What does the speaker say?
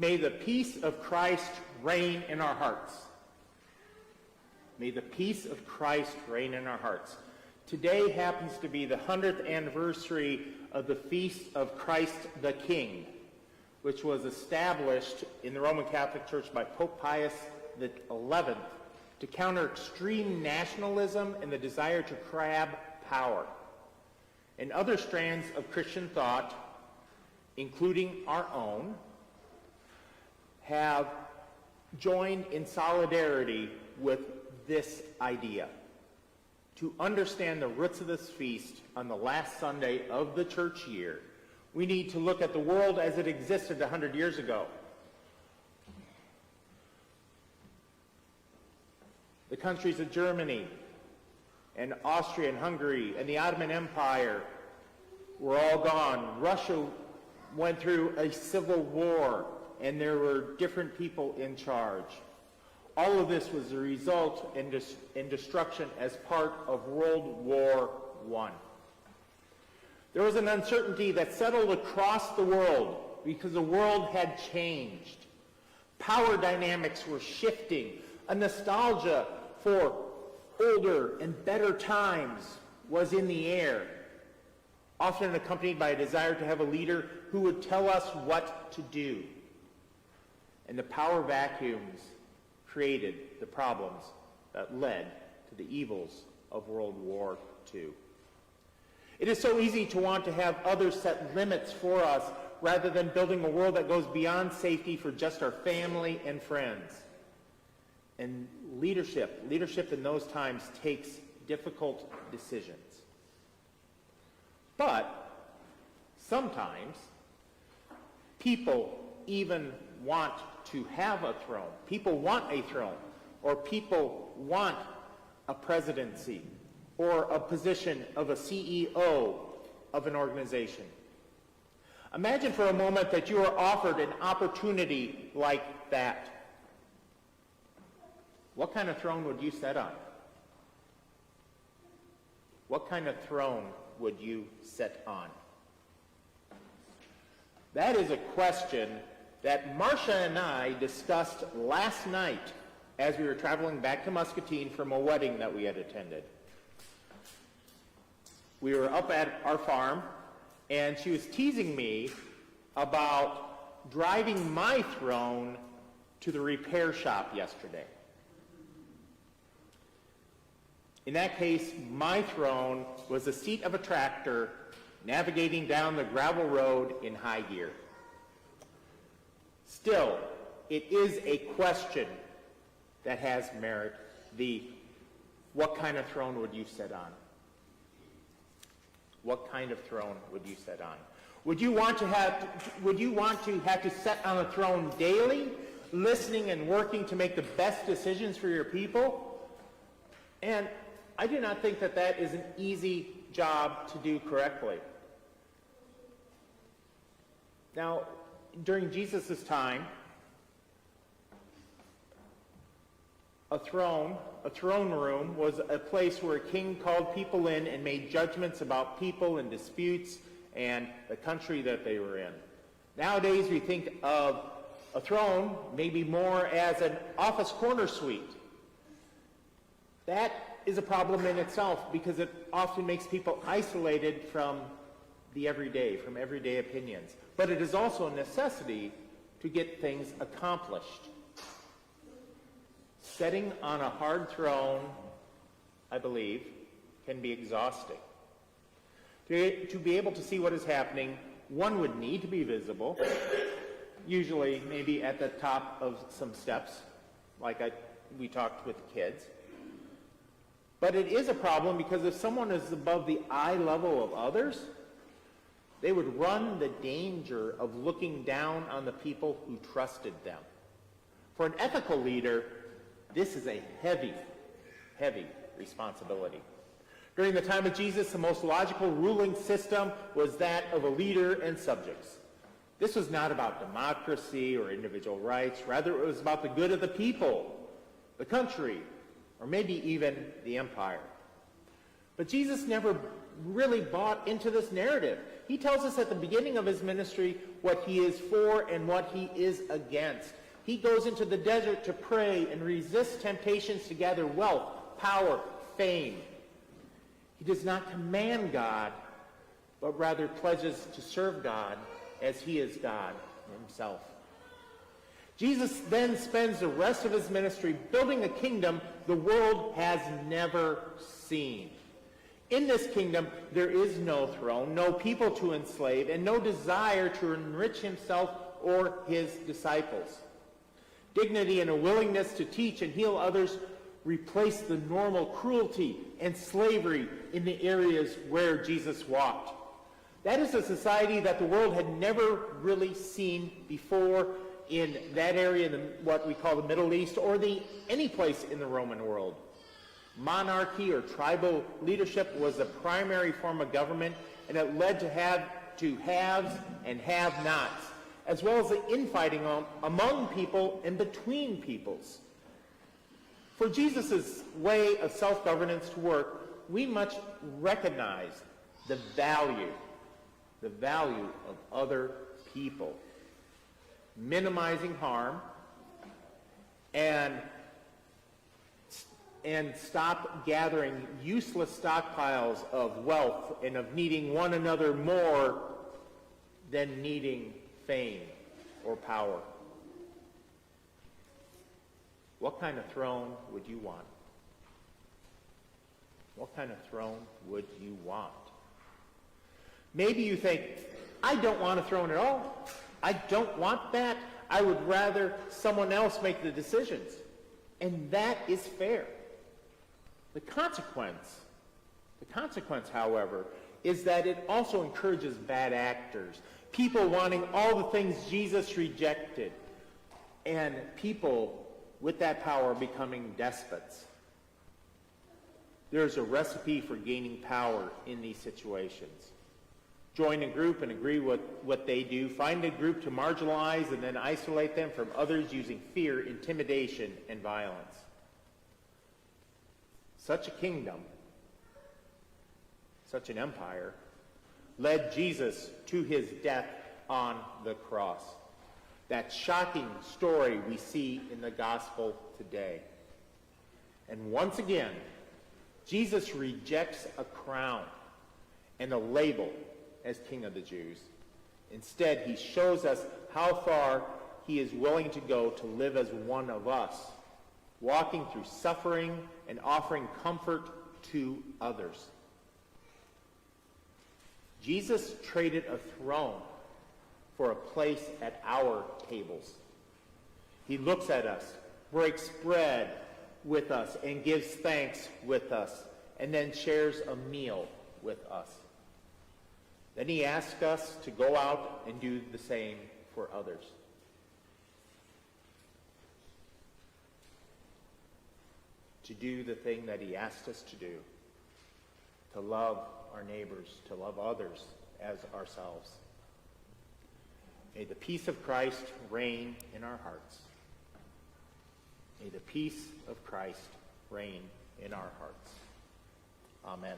May the peace of Christ reign in our hearts. May the peace of Christ reign in our hearts. Today happens to be the 100th anniversary of the Feast of Christ the King, which was established in the Roman Catholic Church by Pope Pius XI to counter extreme nationalism and the desire to grab power. And other strands of Christian thought, including our own, have joined in solidarity with this idea. To understand the roots of this feast on the last Sunday of the church year, we need to look at the world as it existed 100 years ago. The countries of Germany and Austria and Hungary and the Ottoman Empire were all gone. Russia went through a civil war, and there were different people in charge. All of this was a result in destruction as part of World War I. There was an uncertainty that settled across the world because the world had changed. Power dynamics were shifting. A nostalgia for older and better times was in the air, often accompanied by a desire to have a leader who would tell us what to do. And the power vacuums created the problems that led to the evils of World War II. It is so easy to want to have others set limits for us rather than building a world that goes beyond safety for just our family and friends. And leadership in those times takes difficult decisions. But sometimes people even want to have a throne. People want a throne, or people want a presidency, or a position of a CEO of an organization. Imagine for a moment that you are offered an opportunity like that. What kind of throne would you sit on? What kind of throne would you sit on? That is a question that Marcia and I discussed last night as we were traveling back to Muscatine from a wedding that we had attended. We were up at our farm, and she was teasing me about driving my throne to the repair shop yesterday. In that case, my throne was the seat of a tractor navigating down the gravel road in high gear. Still, it is a question that has merit. What kind of throne would you sit on? What kind of throne would you sit on? Would you want to have to sit on a throne daily, listening and working to make the best decisions for your people? And I do not think that that is an easy job to do correctly. Now, during Jesus' time, a throne room was a place where a king called people in and made judgments about people and disputes and the country that they were in. Nowadays, we think of a throne maybe more as an office corner suite. That is a problem in itself because it often makes people isolated from the everyday, from everyday opinions. But it is also a necessity to get things accomplished. Sitting on a hard throne, I believe, can be exhausting. To be able to see what is happening, one would need to be visible, usually maybe at the top of some steps, like we talked with the kids. But it is a problem because if someone is above the eye level of others, they would run the danger of looking down on the people who trusted them. For an ethical leader, this is a heavy, heavy responsibility. During the time of Jesus, the most logical ruling system was that of a leader and subjects. This was not about democracy or individual rights. Rather, it was about the good of the people, the country, or maybe even the empire. But Jesus never really bought into this narrative. He tells us at the beginning of his ministry what he is for and what he is against. He goes into the desert to pray and resist temptations to gather wealth, power, fame. He does not command God, but rather pledges to serve God as he is God himself. Jesus then spends the rest of his ministry building a kingdom the world has never seen. In this kingdom, there is no throne, no people to enslave, and no desire to enrich himself or his disciples. Dignity and a willingness to teach and heal others replace the normal cruelty and slavery in the areas where Jesus walked. That is a society that the world had never really seen before in that area, what we call the Middle East, or any place in the Roman world. Monarchy or tribal leadership was the primary form of government, and it led to haves and have-nots, as well as the infighting among people and between peoples. For Jesus' way of self-governance to work, we must recognize the value of other people, minimizing harm, and stop gathering useless stockpiles of wealth and of needing one another more than needing fame or power. What kind of throne would you want? What kind of throne would you want? Maybe you think, I don't want a throne at all. I don't want that. I would rather someone else make the decisions. And that is fair. The consequence, however, is that it also encourages bad actors, people wanting all the things Jesus rejected, and people with that power becoming despots. There's a recipe for gaining power in these situations. Join a group and agree with what they do. Find a group to marginalize and then isolate them from others using fear, intimidation, and violence. Such a kingdom, such an empire, led Jesus to his death on the cross. That shocking story we see in the gospel today. And once again, Jesus rejects a crown and a label as King of the Jews. Instead, he shows us how far he is willing to go to live as one of us, walking through suffering and offering comfort to others. Jesus traded a throne for a place at our tables. He looks at us, breaks bread with us, and gives thanks with us, and then shares a meal with us. Then he asks us to go out and do the same for others. To do the thing that he asked us to do, to love our neighbors, to love others as ourselves. May the peace of Christ reign in our hearts. May the peace of Christ reign in our hearts. Amen.